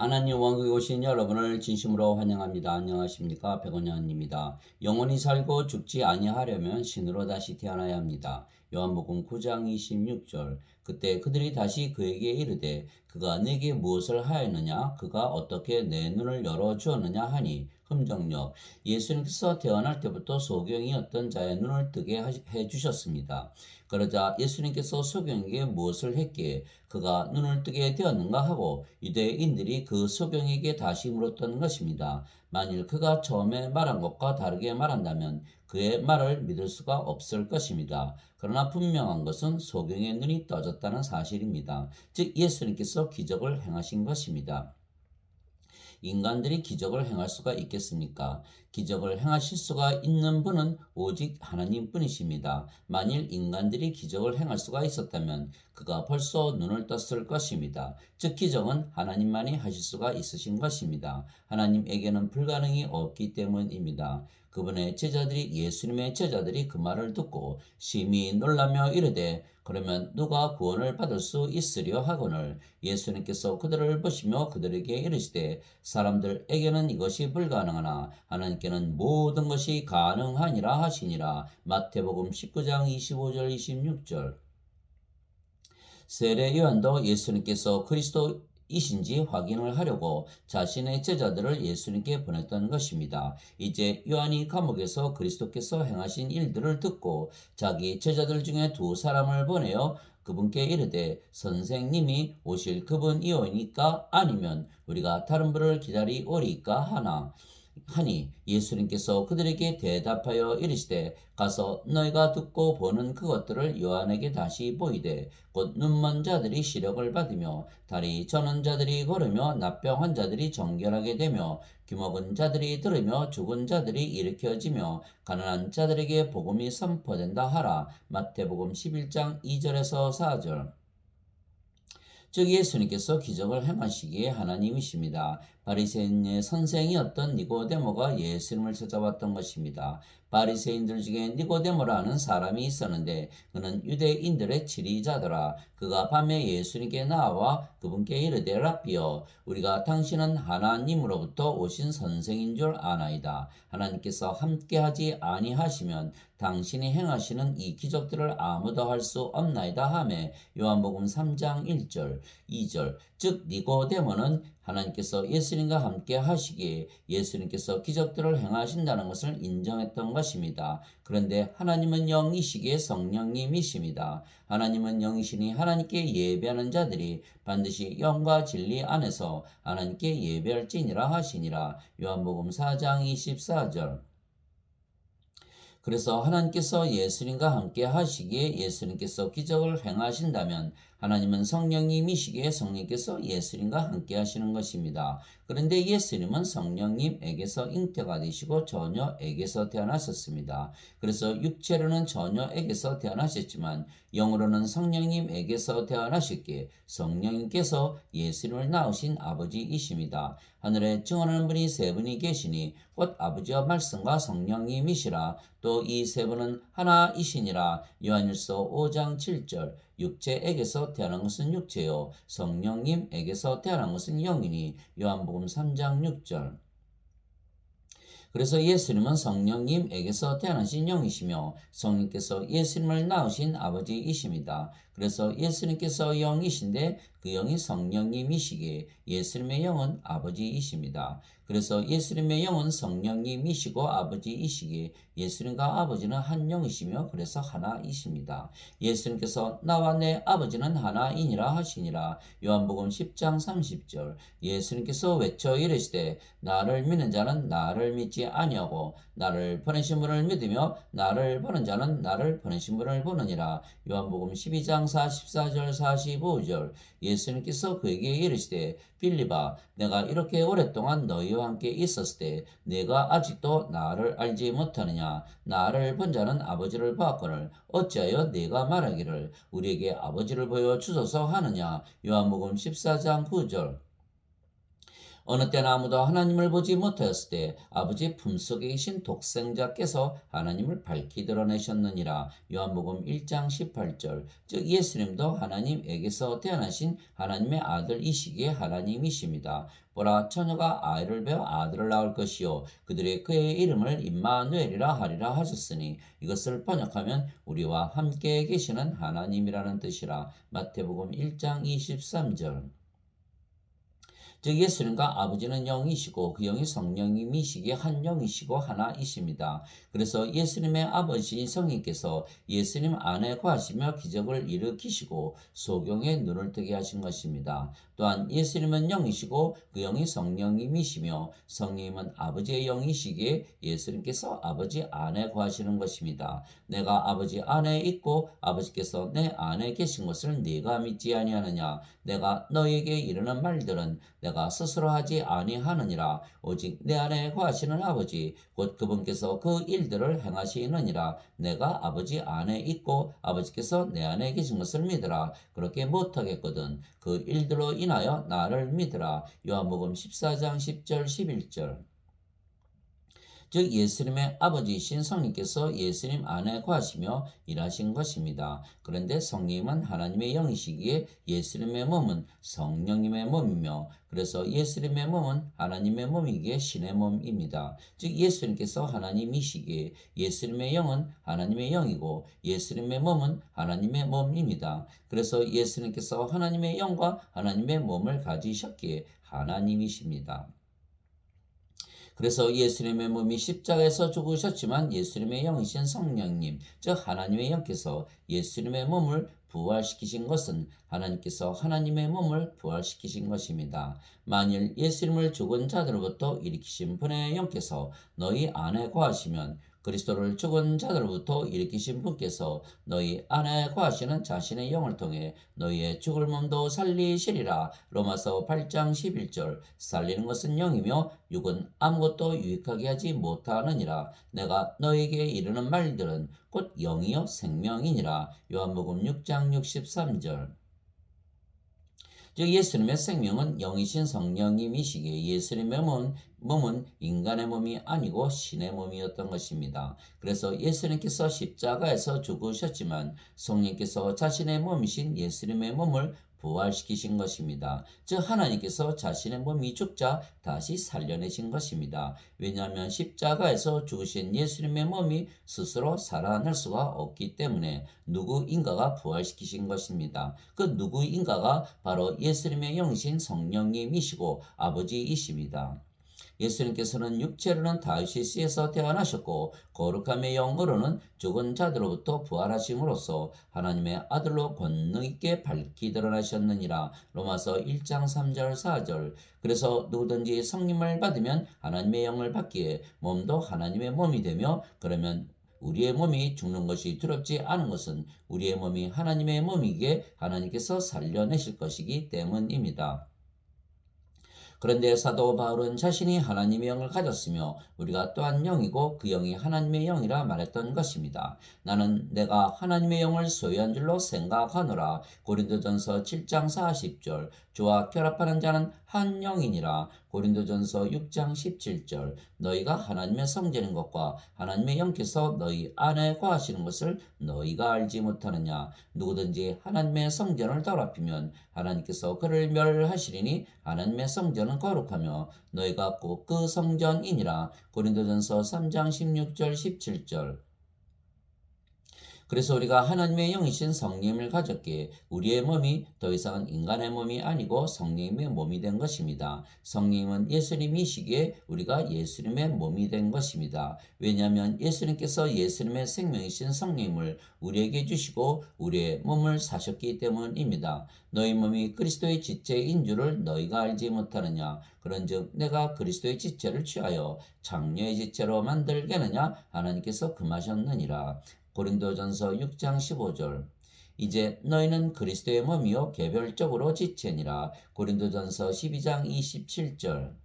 하나님 왕국에 오신 여러분을 진심으로 환영합니다. 안녕하십니까? 백원현입니다. 영원히 살고 죽지 아니하려면 신으로 다시 태어나야 합니다. 요한복음 9장 26절. 그때 그들이 다시 그에게 이르되 그가 내게 무엇을 하였느냐? 그가 어떻게 내 눈을 열어 주었느냐 하니 흠정력. 예수님께서 태어날 때부터 소경이었던 자의 눈을 뜨게 해 주셨습니다. 그러자 예수님께서 소경에게 무엇을 했기에 그가 눈을 뜨게 되었는가 하고 유대인들이 그 소경에게 다시 물었던 것입니다. 만일 그가 처음에 말한 것과 다르게 말한다면 그의 말을 믿을 수가 없을 것입니다. 그러나 분명한 것은 소경의 눈이 떠졌다는 사실입니다. 즉 예수님께서 기적을 행하신 것입니다. 인간들이 기적을 행할 수가 있겠습니까? 기적을 행하실 수가 있는 분은 오직 하나님 뿐이십니다. 만일 인간들이 기적을 행할 수가 있었다면 그가 벌써 눈을 떴을 것입니다. 즉 기적은 하나님만이 하실 수가 있으신 것입니다. 하나님에게는 불가능이 없기 때문입니다. 그분의 제자들이 예수님의 제자들이 그 말을 듣고 심히 놀라며 이르되 그러면 누가 구원을 받을 수 있으려 하거늘 예수님께서 그들을 보시며 그들에게 이르시되 사람들에게는 이것이 불가능하나 하나님께는 모든 것이 가능하니라 하시니라. 마태복음 19장 25절 26절. 세례 요한도 예수님께서 그리스도이신지 확인을 하려고 자신의 제자들을 예수님께 보냈던 것입니다. 이제 요한이 감옥에서 그리스도께서 행하신 일들을 듣고 자기 제자들 중에 두 사람을 보내어 그분께 이르되 선생님이 오실 그분이오니까 아니면 우리가 다른 분을 기다리오리까 하니 예수님께서 그들에게 대답하여 이르시되 가서 너희가 듣고 보는 그것들을 요한에게 다시 보이되 곧 눈먼 자들이 시력을 받으며 다리 저는 자들이 걸으며 납병 환자들이 정결하게 되며 귀먹은 자들이 들으며 죽은 자들이 일으켜지며 가난한 자들에게 복음이 선포된다 하라. 마태복음 11장 2절에서 4절. 즉 예수님께서 기적을 행하시기에 하나님이십니다. 바리새인의 선생이었던 니고데모가 예수님을 찾아왔던 것입니다. 바리새인들 중에 니고데모라는 사람이 있었는데 그는 유대인들의 지리자더라. 그가 밤에 예수님께 나와 그분께 이르되 랍비여 우리가 당신은 하나님으로부터 오신 선생인 줄 아나이다. 하나님께서 함께하지 아니하시면 당신이 행하시는 이 기적들을 아무도 할 수 없나이다 하매 요한복음 3장 1절 2절. 즉 니고데모는 하나님께서 예수님과 함께 하시기에 예수님께서 기적들을 행하신다는 것을 인정했던 것입니다. 그런데 하나님은 영이시기에 성령님이십니다. 하나님은 영이시니 하나님께 예배하는 자들이 반드시 영과 진리 안에서 하나님께 예배할지니라 하시니라. 요한복음 4장 24절. 그래서 하나님께서 예수님과 함께 하시기에 예수님께서 기적을 행하신다면 하나님은 성령님이시기에 성령께서 예수님과 함께 하시는 것입니다. 그런데 예수님은 성령님에게서 잉태가 되시고 처녀에게서 태어나셨습니다. 그래서 육체로는 처녀에게서 태어나셨지만 영으로는 성령님에게서 태어나셨기에 성령님께서 예수님을 낳으신 아버지이십니다. 하늘에 증언하는 분이 세 분이 계시니 곧 아버지와 말씀과 성령님이시라. 또 이 세 분은 하나이시니라. 요한일서 5장 7절. 육체에게서 태어난 것은 육체요 성령님에게서 태어난 것은 영이니. 요한복음 3장 6절. 그래서 예수님은 성령님에게서 태어나신 영이시며 성령께서 예수님을 낳으신 아버지이십니다. 그래서 예수님께서 영이신데 그 영이 성령님이시기에 예수님의 영은 아버지이십니다. 그래서 예수님의 영은 성령님이시고 아버지이시기에 예수님과 아버지는 한 영이시며 그래서 하나이십니다. 예수님께서 나와 내 아버지는 하나이니라 하시니라. 요한복음 10장 30절. 예수님께서 외쳐 이르시되 나를 믿는 자는 나를 믿지 아니하고 나를 보내신 분을 믿으며 나를 보는 자는 나를 보내신 분을 보느니라. 요한복음 12장 44절 45절. 예수님께서 그에게 이르시되 빌립아 내가 이렇게 오랫동안 너희와 함께 있었을 때 내가 아직도 나를 알지 못하느냐. 나를 본 자는 아버지를 보았거늘 어찌하여 내가 말하기를 우리에게 아버지를 보여 주소서 하느냐. 요한복음 14장 9절. 어느 때나 아무도 하나님을 보지 못하였을 때 아버지 품속에 계신 독생자께서 하나님을 밝히 드러내셨느니라. 요한복음 1장 18절. 즉 예수님도 하나님에게서 태어나신 하나님의 아들이시기에 하나님이십니다. 보라, 처녀가 아이를 베어 아들을 낳을 것이요 그들이 그의 이름을 임마누엘이라 하리라 하셨으니 이것을 번역하면 우리와 함께 계시는 하나님이라는 뜻이라. 마태복음 1장 23절. 즉 예수님과 아버지는 영이시고 그 영이 성령님이시기에 한 영이시고 하나이십니다. 그래서 예수님의 아버지인 성령께서 예수님 안에 거하시며 기적을 일으키시고 소경의 눈을 뜨게 하신 것입니다. 또한 예수님은 영이시고 그 영이 성령님이시며 성령님은 아버지의 영이시기에 예수님께서 아버지 안에 거하시는 것입니다. 내가 아버지 안에 있고 아버지께서 내 안에 계신 것을 네가 믿지 아니하느냐. 내가 너에게 이르는 말들은 내가 스스로 하지 아니하느니라. 오직 내 안에 거하시는 아버지 곧 그분께서 그 일들을 행하시느니라. 내가 아버지 안에 있고 아버지께서 내 안에 계신 것을 믿으라. 그렇게 못하겠거든 그 일들로 인하여 나를 믿으라. 요한복음 14장 10절 11절. 즉 예수님의 아버지이신 성령께서 예수님 안에 거하시며 일하신 것입니다. 그런데 성령님은 하나님의 영이시기에 예수님의 몸은 성령님의 몸이며 그래서 예수님의 몸은 하나님의 몸이기에 신의 몸입니다. 즉 예수님께서 하나님이시기에 예수님의 영은 하나님의 영이고 예수님의 몸은 하나님의 몸입니다. 그래서 예수님께서 하나님의 영과 하나님의 몸을 가지셨기에 하나님이십니다. 그래서 예수님의 몸이 십자가에서 죽으셨지만 예수님의 영이신 성령님, 즉 하나님의 영께서 예수님의 몸을 부활시키신 것은 하나님께서 하나님의 몸을 부활시키신 것입니다. 만일 예수님을 죽은 자들로부터 일으키신 분의 영께서 너희 안에 거하시면 그리스도를 죽은 자들로부터 일으키신 분께서 너희 안에 거하시는 자신의 영을 통해 너희의 죽을 몸도 살리시리라. 로마서 8장 11절. 살리는 것은 영이며 육은 아무것도 유익하게 하지 못하느니라. 내가 너희에게 이르는 말들은 곧 영이요 생명이니라. 요한복음 6장 63절. 즉 예수님의 생명은 영이신 성령님이시기에 예수님의 몸은 인간의 몸이 아니고 신의 몸이었던 것입니다. 그래서 예수님께서 십자가에서 죽으셨지만 성령께서 자신의 몸이신 예수님의 몸을 부활시키신 것입니다. 즉 하나님께서 자신의 몸이 죽자 다시 살려내신 것입니다. 왜냐하면 십자가에서 죽으신 예수님의 몸이 스스로 살아날 수가 없기 때문에 누구인가가 부활시키신 것입니다. 그 누구인가가 바로 예수님의 영이신 성령님이시고 아버지이십니다. 예수님께서는 육체로는 다윗의 씨에서 태어나셨고 거룩함의 영으로는 죽은 자들로부터 부활하심으로써 하나님의 아들로 권능 있게 밝히 드러나셨느니라. 로마서 1장 3절 4절. 그래서 누구든지 성령을 받으면 하나님의 영을 받기에 몸도 하나님의 몸이 되며 그러면 우리의 몸이 죽는 것이 두렵지 않은 것은 우리의 몸이 하나님의 몸이기에 하나님께서 살려내실 것이기 때문입니다. 그런데 사도 바울은 자신이 하나님의 영을 가졌으며 우리가 또한 영이고 그 영이 하나님의 영이라 말했던 것입니다. 나는 내가 하나님의 영을 소유한 줄로 생각하노라. 고린도전서 7장 40절. 주와 결합하는 자는 한 영이니라. 고린도전서 6장 17절. 너희가 하나님의 성전인 것과 하나님의 영께서 너희 안에 거하시는 것을 너희가 알지 못하느냐. 누구든지 하나님의 성전을 더럽히면 하나님께서 그를 멸하시리니 하나님의 성전은 거룩하며 너희가 꼭 그 성전이니라. 고린도전서 3장 16절 17절. 그래서 우리가 하나님의 영이신 성령님을 가졌기에 우리의 몸이 더 이상은 인간의 몸이 아니고 성령님의 몸이 된 것입니다. 성령님은 예수님이시기에 우리가 예수님의 몸이 된 것입니다. 왜냐하면 예수님께서 예수님의 생명이신 성령님을 우리에게 주시고 우리의 몸을 사셨기 때문입니다. 너희 몸이 그리스도의 지체인 줄을 너희가 알지 못하느냐. 그런즉 내가 그리스도의 지체를 취하여 장녀의 지체로 만들겠느냐. 하나님께서 금하셨느니라. 고린도전서 6장 15절. 이제 너희는 그리스도의 몸이요 개별적으로 지체니라. 고린도전서 12장 27절.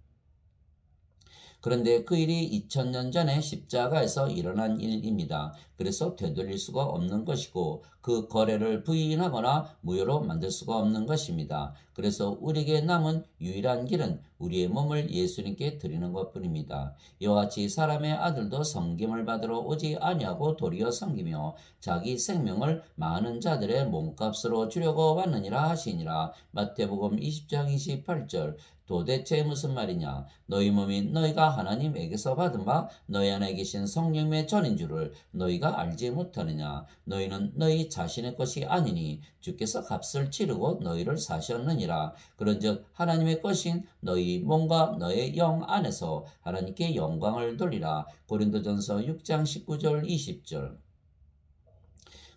그런데 그 일이 2000년 전에 십자가에서 일어난 일입니다. 그래서 되돌릴 수가 없는 것이고 그 거래를 부인하거나 무효로 만들 수가 없는 것입니다. 그래서 우리에게 남은 유일한 길은 우리의 몸을 예수님께 드리는 것뿐입니다. 이와 같이 사람의 아들도 섬김을 받으러 오지 아니하고 도리어 섬기며 자기 생명을 많은 자들의 몸값으로 주려고 왔느니라 하시니라. 마태복음 20장 28절. 도대체 무슨 말이냐? 너희 몸이 너희가 하나님에게서 받은 바 너희 안에 계신 성령의 전인 줄을 너희가 알지 못하느냐? 너희는 너희 자신의 것이 아니니 주께서 값을 치르고 너희를 사셨느니라. 그런즉 하나님의 것인 너희 몸과 너의 영 안에서 하나님께 영광을 돌리라. 고린도전서 6장 19절 20절.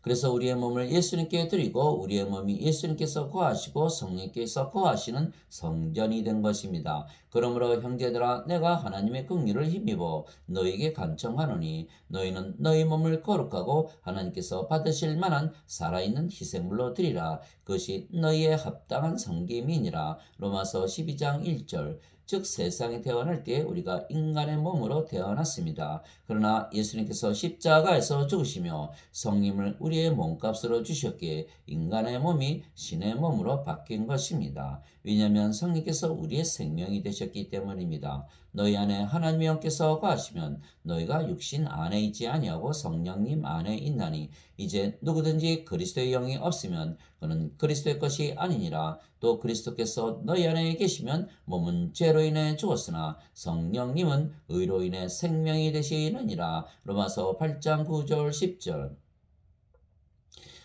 그래서 우리의 몸을 예수님께 드리고 우리의 몸이 예수님께서 거하시고 성령께서 거하시는 성전이 된 것입니다. 그러므로 형제들아 내가 하나님의 긍휼을 힘입어 너희에게 간청하노니 너희는 너희 몸을 거룩하고 하나님께서 받으실 만한 살아있는 희생물로 드리라. 그것이 너희의 합당한 섬김이니라. 로마서 12장 1절. 즉 세상에 태어날 때 우리가 인간의 몸으로 태어났습니다. 그러나 예수님께서 십자가에서 죽으시며 성님을 우리의 몸값으로 주셨기에 인간의 몸이 신의 몸으로 바뀐 것입니다. 왜냐하면 성님께서 우리의 생명이 되셨기 때문입니다. 너희 안에 하나님의 영께서 거하시면 너희가 육신 안에 있지 아니하고 성령님 안에 있나니 이제 누구든지 그리스도의 영이 없으면 그는 그리스도의 것이 아니니라. 또 그리스도께서 너희 안에 계시면 몸은 죄로 인해 죽었으나 성령님은 의로 인해 생명이 되시느니라. 로마서 8장 9절 10절.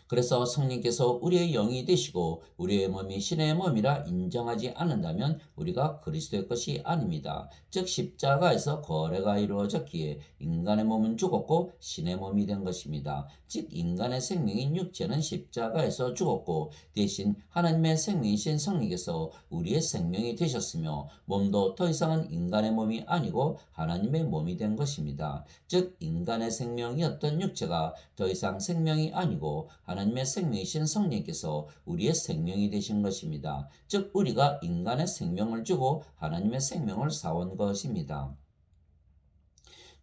그래서 성령께서 우리의 영이 되시고 우리의 몸이 신의 몸이라 인정하지 않는다면 우리가 그리스도의 것이 아닙니다. 즉 십자가에서 거래가 이루어졌기에 인간의 몸은 죽었고 신의 몸이 된 것입니다. 즉 인간의 생명인 육체는 십자가에서 죽었고 대신 하나님의 생명이신 성령께서 우리의 생명이 되셨으며 몸도 더 이상은 인간의 몸이 아니고 하나님의 몸이 된 것입니다. 즉 인간의 생명이었던 육체가 더 이상 생명이 아니고 하나님의 생명이신 성령께서 우리의 생명이 되신 것입니다. 즉 우리가 인간의 생명을 주고 하나님의 생명을 사온 것입니다.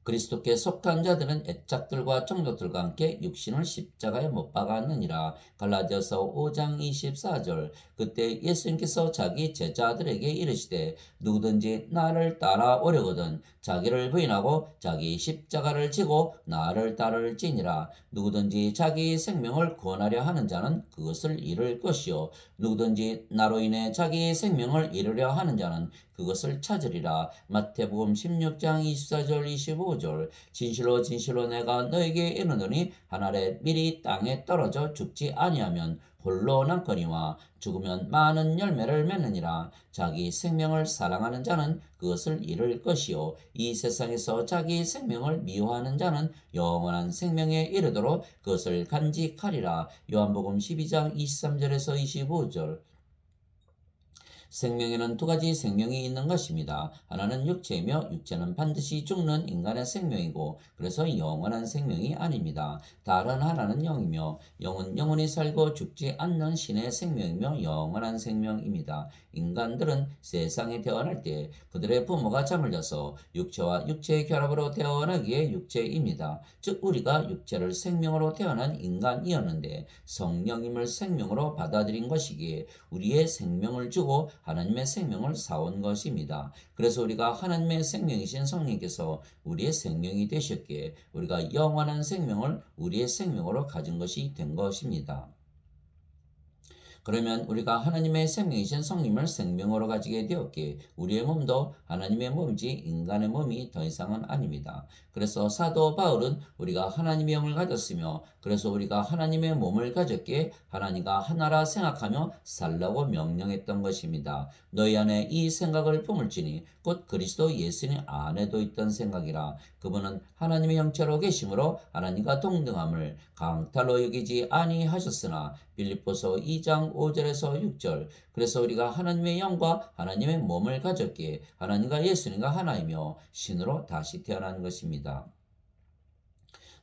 그리스도께 속한 자들은 애짝들과 정족들과 함께 육신을 십자가에 못 박았느니라. 갈라디아서 5장 24절. 그때 예수님께서 자기 제자들에게 이르시되 누구든지 나를 따라오려거든 자기를 부인하고 자기 십자가를 지고 나를 따를지니라. 누구든지 자기 생명을 구원하려 하는 자는 그것을 잃을 것이요 누구든지 나로 인해 자기 생명을 잃으려 하는 자는 그것을 찾으리라. 마태복음 16장 24절 25절. 진실로 진실로 내가 너에게 이르노니 한 알에 밀이 땅에 떨어져 죽지 아니하면 홀로 남거니와 죽으면 많은 열매를 맺느니라. 자기 생명을 사랑하는 자는 그것을 잃을 것이요 이 세상에서 자기 생명을 미워하는 자는 영원한 생명에 이르도록 그것을 간직하리라. 요한복음 12장 23절에서 25절. 생명에는 두 가지 생명이 있는 것입니다. 하나는 육체이며 육체는 반드시 죽는 인간의 생명이고 그래서 영원한 생명이 아닙니다. 다른 하나는 영이며 영은 영원히 살고 죽지 않는 신의 생명이며 영원한 생명입니다. 인간들은 세상에 태어날 때 그들의 부모가 잠을 자서 육체와 육체의 결합으로 태어나기에 육체입니다. 즉 우리가 육체를 생명으로 태어난 인간이었는데 성령님을 생명으로 받아들인 것이기에 우리의 생명을 주고 하나님의 생명을 사온 것입니다. 그래서 우리가 하나님의 생명이신 성령께서 우리의 생명이 되셨기에 우리가 영원한 생명을 우리의 생명으로 가진 것이 된 것입니다. 그러면 우리가 하나님의 생명이신 성령을 생명으로 가지게 되었기에 우리의 몸도 하나님의 몸이지 인간의 몸이 더 이상은 아닙니다. 그래서 사도 바울은 우리가 하나님의 영을 가졌으며 그래서 우리가 하나님의 몸을 가졌기에 하나님과 하나라 생각하며 살라고 명령했던 것입니다. 너희 안에 이 생각을 품을지니 곧 그리스도 예수님 안에도 있던 생각이라. 그분은 하나님의 형체로 계심으로 하나님과 동등함을 강탈로 여기지 아니하셨으나 빌립보서 2장 5절에서 6절. 그래서 우리가 하나님의 영과 하나님의 몸을 가졌기에 하나님과 예수님과 하나이며 신으로 다시 태어난 것입니다.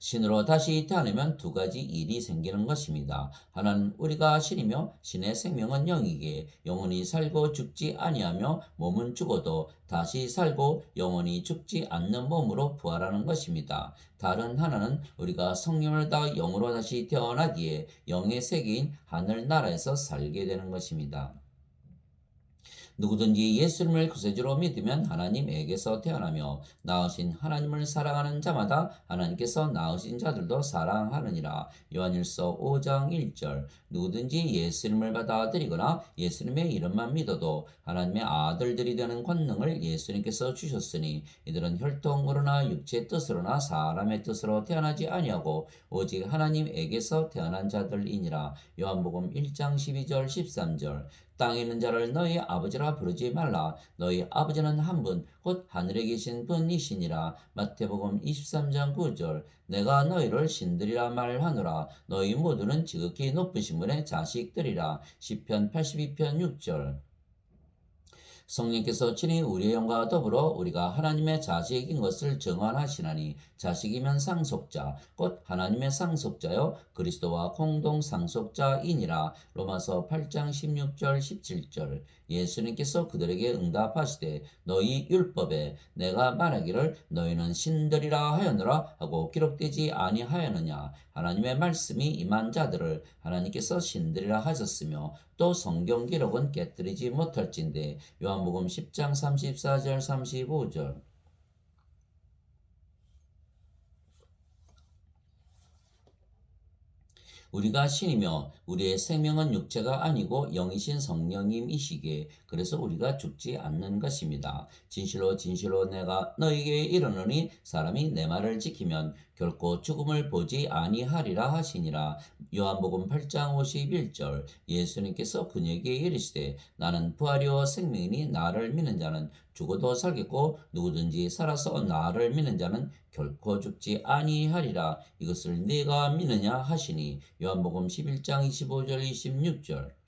신으로 다시 태어나면 두 가지 일이 생기는 것입니다. 하나는 우리가 신이며 신의 생명은 영이기에 영원히 살고 죽지 아니하며 몸은 죽어도 다시 살고 영원히 죽지 않는 몸으로 부활하는 것입니다. 다른 하나는 우리가 성령을 다 영으로 다시 태어나기에 영의 세계인 하늘나라에서 살게 되는 것입니다. 누구든지 예수님을 구세주로 믿으면 하나님에게서 태어나며 낳으신 하나님을 사랑하는 자마다 하나님께서 낳으신 자들도 사랑하느니라. 요한일서 5장 1절. 누구든지 예수님을 받아들이거나 예수님의 이름만 믿어도 하나님의 아들들이 되는 권능을 예수님께서 주셨으니 이들은 혈통으로나 육체의 뜻으로나 사람의 뜻으로 태어나지 아니하고 오직 하나님에게서 태어난 자들이니라. 요한복음 1장 12절 13절. 땅에 있는 자를 너희 아버지라 부르지 말라. 너희 아버지는 한 분, 곧 하늘에 계신 분이시니라. 마태복음 23장 9절. 내가 너희를 신들이라 말하노라. 너희 모두는 지극히 높으신 분의 자식들이라. 시편 82편 6절. 성령께서 친히 우리의 영과 더불어 우리가 하나님의 자식인 것을 증언하시나니 자식이면 상속자 곧 하나님의 상속자요 그리스도와 공동 상속자이니라. 로마서 8장 16절 17절. 예수님께서 그들에게 응답하시되 너희 율법에 내가 말하기를 너희는 신들이라 하였노라 하고 기록되지 아니하였느냐. 하나님의 말씀이 임한 자들을 하나님께서 신들이라 하셨으며 또 성경 기록은 깨뜨리지 못할진대. 요한복음 10장 34절 35절. 우리가 신이며 우리의 생명은 육체가 아니고 영이신 성령님이시기에 그래서 우리가 죽지 않는 것입니다. 진실로 진실로 내가 너희에게 이르노니 사람이 내 말을 지키면 결코 죽음을 보지 아니하리라 하시니라. 요한복음 8장 51절. 예수님께서 그에게 이르시되 나는 부활이요 생명이니 나를 믿는 자는 죽어도 살겠고 누구든지 살아서 나를 믿는 자는 결코 죽지 아니하리라. 이것을 네가 믿느냐 하시니. 요한복음 11장 25절 26절.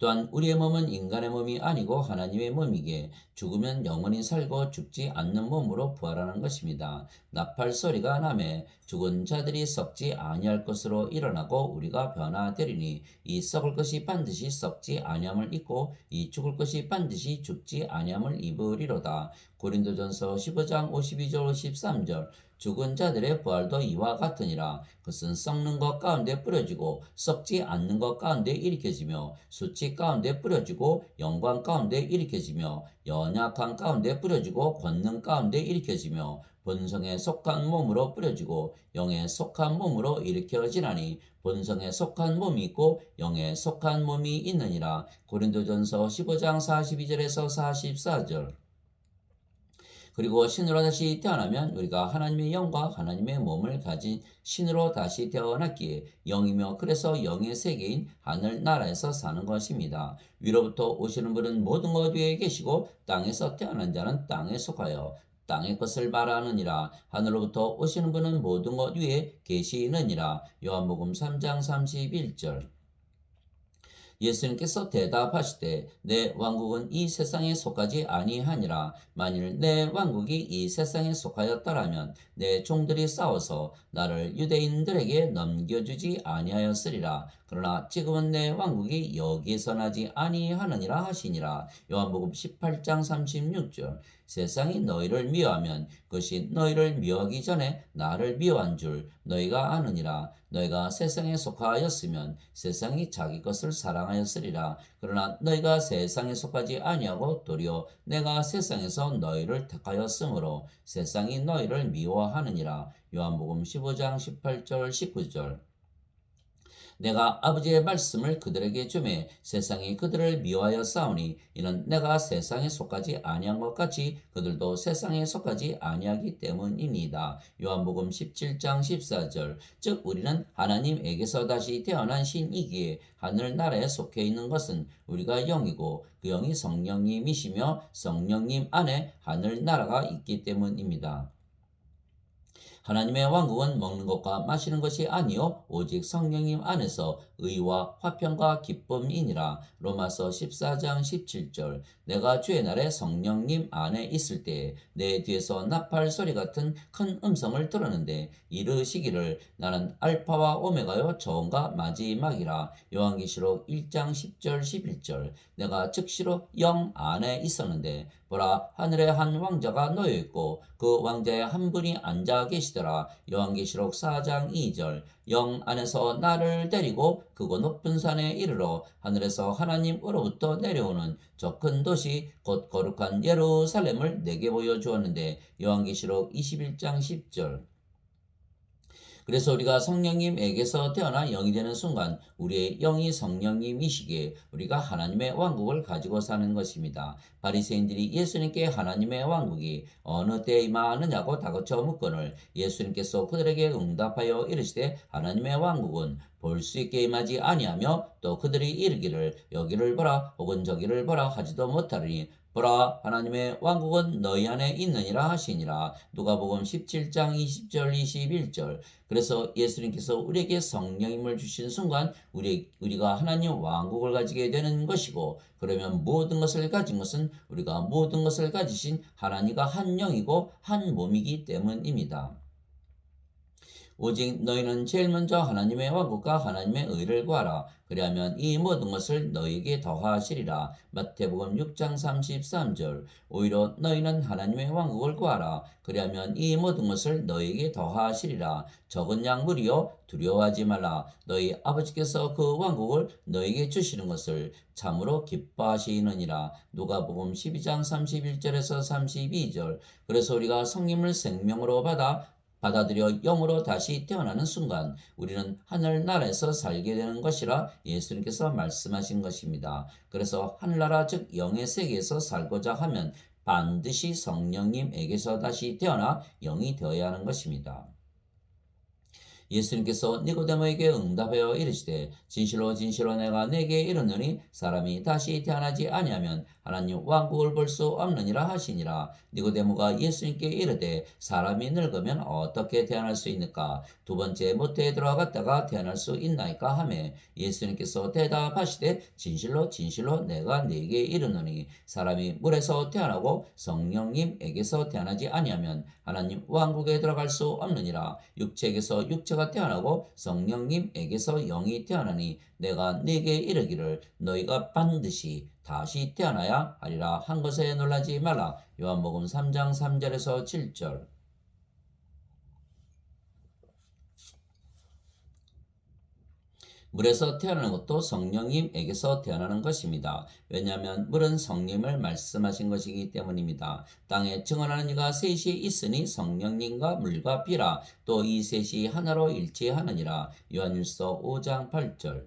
또한 우리의 몸은 인간의 몸이 아니고 하나님의 몸이기에 죽으면 영원히 살고 죽지 않는 몸으로 부활하는 것입니다. 나팔 소리가 나매 죽은 자들이 썩지 아니할 것으로 일어나고 우리가 변화되리니 이 썩을 것이 반드시 썩지 아니함을 입고 이 죽을 것이 반드시 죽지 아니함을 입으리로다. 고린도전서 15장 52절 53절. 죽은 자들의 부활도 이와 같으니라. 그것은 썩는 것 가운데 뿌려지고 썩지 않는 것 가운데 일으켜지며 수치 가운데 뿌려지고 영광 가운데 일으켜지며 연약한 가운데 뿌려지고 권능 가운데 일으켜지며 본성에 속한 몸으로 뿌려지고 영에 속한 몸으로 일으켜지나니 본성에 속한 몸이 있고 영에 속한 몸이 있느니라. 고린도전서 15장 42절에서 44절. 그리고 신으로 다시 태어나면 우리가 하나님의 영과 하나님의 몸을 가진 신으로 다시 태어났기에 영이며 그래서 영의 세계인 하늘나라에서 사는 것입니다. 위로부터 오시는 분은 모든 것 위에 계시고 땅에서 태어난 자는 땅에 속하여 땅의 것을 말하느니라. 하늘로부터 오시는 분은 모든 것 위에 계시느니라. 요한복음 3장 31절. 예수님께서 대답하시되 내 왕국은 이 세상에 속하지 아니하니라. 만일 내 왕국이 이 세상에 속하였더라면 내 종들이 싸워서 나를 유대인들에게 넘겨주지 아니하였으리라. 그러나 지금은 내 왕국이 여기에서 나지 아니하느니라 하시니라. 요한복음 18장 36절. 세상이 너희를 미워하면 그것이 너희를 미워하기 전에 나를 미워한 줄 너희가 아느니라. 너희가 세상에 속하였으면 세상이 자기 것을 사랑하였으리라. 그러나 너희가 세상에 속하지 아니하고 도리어 내가 세상에서 너희를 택하였으므로 세상이 너희를 미워하느니라. 요한복음 15장 18절 19절. 내가 아버지의 말씀을 그들에게 주매 세상이 그들을 미워하여 싸우니 이는 내가 세상에 속하지 아니한 것 같이 그들도 세상에 속하지 아니하기 때문입니다. 요한복음 17장 14절. 즉 우리는 하나님에게서 다시 태어난 신이기에 하늘나라에 속해 있는 것은 우리가 영이고 그 영이 성령님이시며 성령님 안에 하늘나라가 있기 때문입니다. 하나님의 왕국은 먹는 것과 마시는 것이 아니요 오직 성령님 안에서 의와 화평과 기쁨이니라. 로마서 14장 17절. 내가 주의 날에 성령님 안에 있을 때에 내 뒤에서 나팔 소리 같은 큰 음성을 들었는데 이르시기를 나는 알파와 오메가요 처음과 마지막이라. 요한계시록 1장 10절 11절. 내가 즉시로 영 안에 있었는데 보라 하늘에 한 왕자가 놓여 있고 그 왕자의 한 분이 앉아 계시더라. 것이더라. 요한계시록 4장 2절. 영 안에서 나를 데리고 크고 높은 산에 이르러 하늘에서 하나님으로부터 내려오는 저 큰 도시 곧 거룩한 예루살렘을 내게 보여주었는데 요한계시록 21장 10절. 그래서 우리가 성령님에게서 태어나 영이 되는 순간 우리의 영이 성령님이시기에 우리가 하나님의 왕국을 가지고 사는 것입니다. 바리새인들이 예수님께 하나님의 왕국이 어느 때에 임하느냐고 다그쳐 묻거늘 예수님께서 그들에게 응답하여 이르시되 하나님의 왕국은 볼 수 있게 임하지 아니하며 또 그들이 이르기를 여기를 보라 혹은 저기를 보라 하지도 못하리니 보라 하나님의 왕국은 너희 안에 있느니라 하시니라. 누가복음 17장 20절 21절. 그래서 예수님께서 우리에게 성령님을 주신 순간 우리가 하나님 왕국을 가지게 되는 것이고, 그러면 모든 것을 가진 것은 우리가 모든 것을 가지신 하나님과 한 영이고 한 몸이기 때문입니다. 오직 너희는 제일 먼저 하나님의 왕국과 하나님의 의를 구하라. 그리하면 이 모든 것을 너희에게 더하시리라. 마태복음 6장 33절. 오히려 너희는 하나님의 왕국을 구하라. 그리하면 이 모든 것을 너희에게 더하시리라. 적은 양물이여 두려워하지 말라. 너희 아버지께서 그 왕국을 너희에게 주시는 것을 참으로 기뻐하시느니라. 누가복음 12장 31절에서 32절. 그래서 우리가 성령을 생명으로 받아들여 영으로 다시 태어나는 순간 우리는 하늘나라에서 살게 되는 것이라 예수님께서 말씀하신 것입니다. 그래서 하늘나라 즉 영의 세계에서 살고자 하면 반드시 성령님에게서 다시 태어나 영이 되어야 하는 것입니다. 예수님께서 니고데모에게 응답하여 이르시되 진실로 진실로 내가 네게 이르노니 사람이 다시 태어나지 아니하면 하나님 왕국을 볼 수 없느니라 하시니라. 니고데모가 예수님께 이르되 사람이 늙으면 어떻게 태어날 수 있는가? 두 번째 모태에 들어갔다가 태어날 수 있나이까 하매 예수님께서 대답하시되 진실로 진실로 내가 네게 이르노니 사람이 물에서 태어나고 성령님에게서 태어나지 아니하면 하나님 왕국에 들어갈 수 없느니라. 육체에게서 육체가 태어나고 성령님에게서 영이 태어나니 내가 네게 이르기를 너희가 반드시 다시 태어나야 하리라 한 것에 놀라지 말라. 요한복음 3장 3절에서 7절. 물에서 태어나는 것도 성령님에게서 태어나는 것입니다. 왜냐하면 물은 성령님을 말씀하신 것이기 때문입니다. 땅에 증언하는 이가 셋이 있으니 성령님과 물과 비라. 또 이 셋이 하나로 일치하느니라. 요한일서 5장 8절.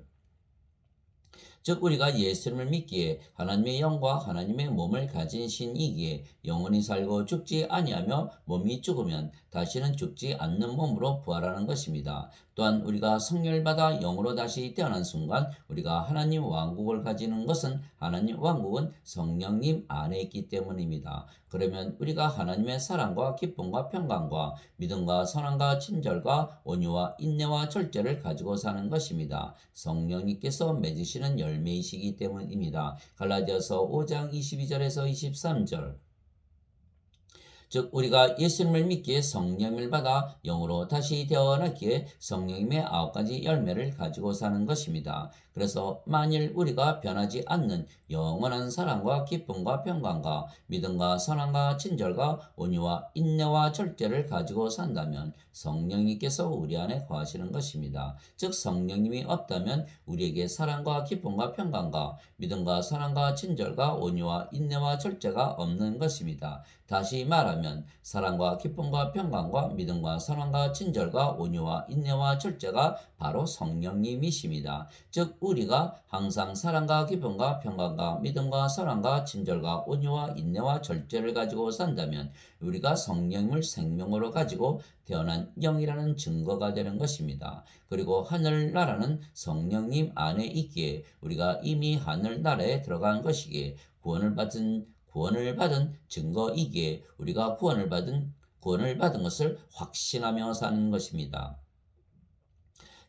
즉 우리가 예수님을 믿기에 하나님의 영과 하나님의 몸을 가진 신이기에 영원히 살고 죽지 아니하며 몸이 죽으면 다시는 죽지 않는 몸으로 부활하는 것입니다. 또한 우리가 성령을 받아 영으로 다시 태어난 순간 우리가 하나님 왕국을 가지는 것은 하나님 왕국은 성령님 안에 있기 때문입니다. 그러면 우리가 하나님의 사랑과 기쁨과 평강과 믿음과 선함과 친절과 온유와 인내와 절제를 가지고 사는 것입니다. 성령님께서 맺으시는 열매이시기 때문입니다. 갈라디아서 5장 22절에서 23절. 즉 우리가 예수님을 믿기에 성령을 받아 영으로 다시 태어났기에 성령님의 9가지 열매를 가지고 사는 것입니다. 그래서 만일 우리가 변하지 않는 영원한 사랑과 기쁨과 평강과 믿음과 선함과 친절과 온유와 인내와 절제를 가지고 산다면 성령님께서 우리 안에 거하시는 것입니다. 즉 성령님이 없다면 우리에게 사랑과 기쁨과 평강과 믿음과 선함과 친절과 온유와 인내와 절제가 없는 것입니다. 다시 말하면 사랑과 기쁨과 평강과 믿음과 선함과 친절과 온유와 인내와 절제가 바로 성령님이십니다. 즉 우리가 항상 사랑과 기쁨과 평강과 믿음과 선함과 친절과 온유와 인내와 절제를 가지고 산다면 우리가 성령님을 생명으로 가지고 태어난 영이라는 증거가 되는 것입니다. 그리고 하늘나라는 성령님 안에 있기에 우리가 이미 하늘나라에 들어간 것이기에 구원을 받은 증거이기에 우리가 구원을 받은 것을 확신하며 사는 것입니다.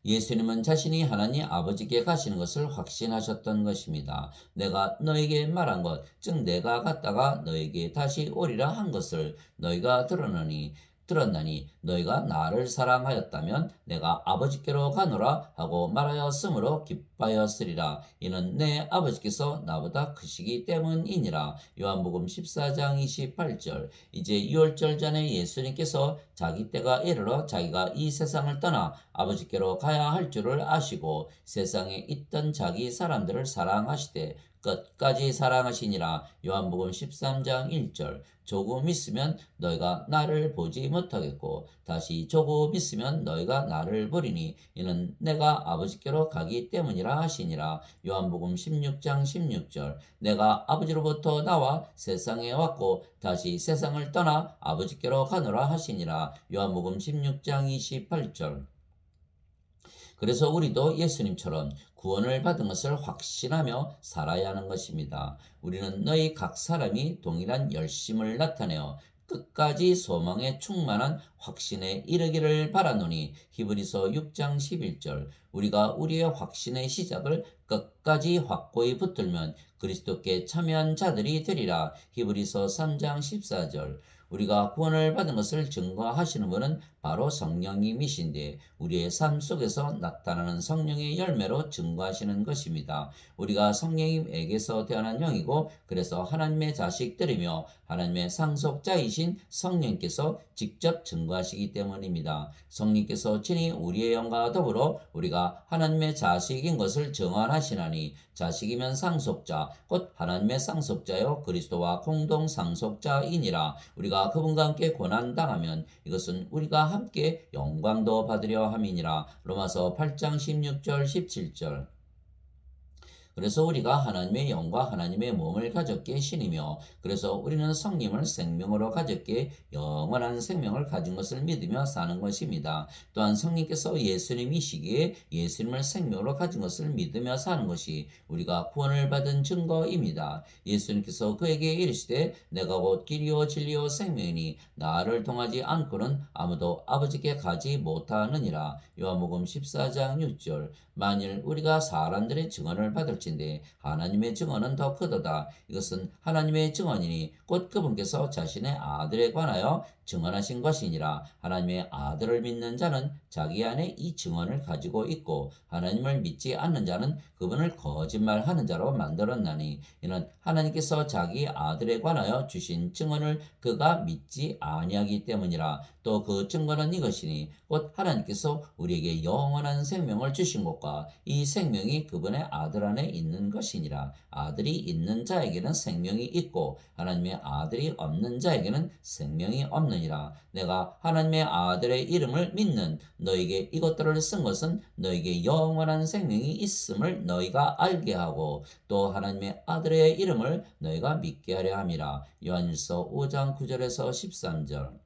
예수님은 자신이 하나님 아버지께 가시는 것을 확신하셨던 것입니다. 내가 너에게 말한 것, 즉 내가 갔다가 너에게 다시 오리라 한 것을 너희가 들었느니 들었나니 너희가 나를 사랑하였다면 내가 아버지께로 가노라 하고 말하였으므로 기뻐하였으리라. 이는 내 아버지께서 나보다 크시기 때문이니라. 요한복음 14장 28절. 이제 유월절 전에 예수님께서 자기 때가 이르러 자기가 이 세상을 떠나 아버지께로 가야 할 줄을 아시고 세상에 있던 자기 사람들을 사랑하시되 끝까지 사랑하시니라. 요한복음 13장 1절. 조금 있으면 너희가 나를 보지 못하겠고 다시 조금 있으면 너희가 나를 보리니 이는 내가 아버지께로 가기 때문이라 하시니라. 요한복음 16장 16절. 내가 아버지로부터 나와 세상에 왔고 다시 세상을 떠나 아버지께로 가노라 하시니라. 요한복음 16장 28절. 그래서 우리도 예수님처럼 구원을 받은 것을 확신하며 살아야 하는 것입니다. 우리는 너희 각 사람이 동일한 열심을 나타내어 끝까지 소망에 충만한 확신에 이르기를 바라노니. 히브리서 6장 11절. 우리가 우리의 확신의 시작을 끝까지 확고히 붙들면 그리스도께 참여한 자들이 되리라. 히브리서 3장 14절. 우리가 구원을 받은 것을 증거하시는 분은 바로 성령님이신데 우리의 삶 속에서 나타나는 성령의 열매로 증거하시는 것입니다. 우리가 성령님에게서 태어난 영이고 그래서 하나님의 자식들이며 하나님의 상속자이신 성령께서 직접 증거하시기 때문입니다. 성령께서 친히 우리의 영과 더불어 우리가 하나님의 자식인 것을 증언하시나니 자식이면 상속자 곧 하나님의 상속자요 그리스도와 공동 상속자이니라. 우리가 그분과 함께 고난당하면 이것은 우리가 함께 영광도 받으려 함이니라. 로마서 8장 16절 17절. 그래서 우리가 하나님의 영과 하나님의 몸을 가졌기에 신이며 그래서 우리는 성령을 생명으로 가졌기에 영원한 생명을 가진 것을 믿으며 사는 것입니다. 또한 성령께서 예수님이시기에 예수님을 생명으로 가진 것을 믿으며 사는 것이 우리가 구원을 받은 증거입니다. 예수님께서 그에게 이르시되 내가 곧 길이요 진리요 생명이니 나를 통하지 않고는 아무도 아버지께 가지 못하느니라. 요한복음 14장 6절. 만일 우리가 사람들의 증언을 받을진대 하나님의 증언은 더 크도다. 이것은 하나님의 증언이니 곧 그분께서 자신의 아들에 관하여 증언하신 것이니라. 하나님의 아들을 믿는 자는 자기 안에 이 증언을 가지고 있고 하나님을 믿지 않는 자는 그분을 거짓말하는 자로 만들었나니 이는 하나님께서 자기 아들에 관하여 주신 증언을 그가 믿지 아니하기 때문이라. 또 그 증거는 이것이니 곧 하나님께서 우리에게 영원한 생명을 주신 것과 이 생명이 그분의 아들 안에 있는 것이니라. 아들이 있는 자에게는 생명이 있고 하나님의 아들이 없는 자에게는 생명이 없느니라. 내가 하나님의 아들의 이름을 믿는 너에게 이것들을 쓴 것은 너에게 영원한 생명이 있음을 너희가 알게 하고 또 하나님의 아들의 이름을 너희가 믿게 하려 함이라. 요한일서 5장 9절에서 13절.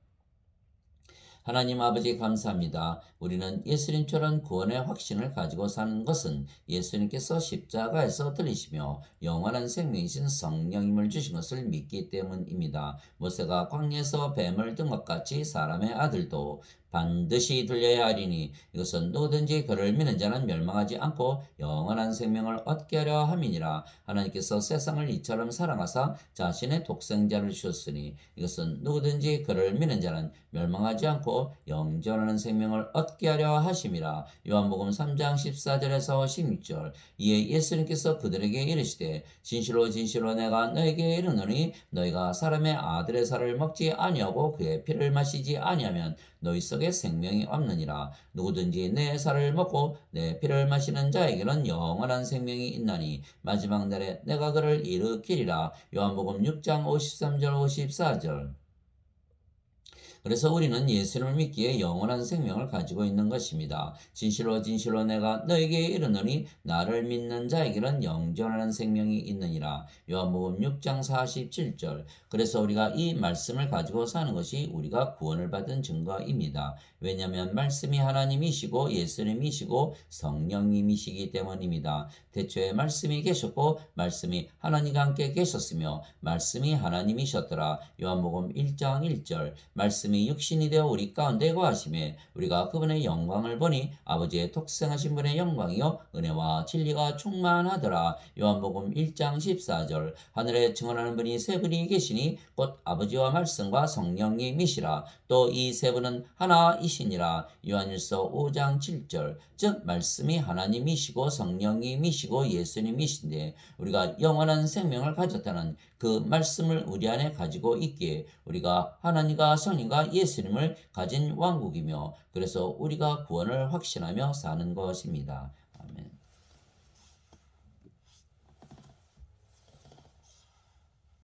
하나님 아버지 감사합니다. 우리는 예수님처럼 구원의 확신을 가지고 사는 것은 예수님께서 십자가에서 들리시며 영원한 생명이신 성령님을 주신 것을 믿기 때문입니다. 모세가 광야에서 뱀을 든 것 같이 사람의 아들도 반드시 들려야 하리니 이것은 누구든지 그를 믿는 자는 멸망하지 않고 영원한 생명을 얻게 하려 함이니라. 하나님께서 세상을 이처럼 사랑하사 자신의 독생자를 주셨으니 이것은 누구든지 그를 믿는 자는 멸망하지 않고 영전하는 생명을 얻게 하려 하심이라. 요한복음 3장 14절에서 16절. 이에 예수님께서 그들에게 이르시되 진실로 진실로 내가 너에게 이르노니 너희가 사람의 아들의 살을 먹지 아니하고 그의 피를 마시지 아니하면 너희 속에 생명이 없느니라. 누구든지 내 살을 먹고 내 피를 마시는 자에게는 영원한 생명이 있나니 마지막 날에 내가 그를 일으키리라. 요한복음 6장 53절 54절. 그래서 우리는 예수님을 믿기에 영원한 생명을 가지고 있는 것입니다. 진실로 진실로 내가 너에게 이르노니 나를 믿는 자에게는 영존하는 생명이 있느니라. 요한복음 6장 47절. 그래서 우리가 이 말씀을 가지고 사는 것이 우리가 구원을 받은 증거입니다. 왜냐하면 말씀이 하나님이시고 예수님이시고 성령님이시기 때문입니다. 태초에 말씀이 계셨고 말씀이 하나님과 함께 계셨으며 말씀이 하나님이셨더라. 요한복음 1장 1절. 말씀이 말씀이 육신이 되어 우리 가운데 거하심에 우리가 그분의 영광을 보니 아버지의 독생하신 분의 영광이요 은혜와 진리가 충만하더라. 요한복음 1장 14절. 하늘에 증언하는 분이 세 분이 계시니 곧 아버지와 말씀과 성령님이시라. 또 이 세 분은 하나이시니라. 요한일서 5장 7절. 즉 말씀이 하나님이시고 성령님이시고 예수님이신데 우리가 영원한 생명을 가졌다는 그 말씀을 우리 안에 가지고 있기에 우리가 하나님과 성령과 예수님을 가진 왕국이며 그래서 우리가 구원을 확신하며 사는 것입니다.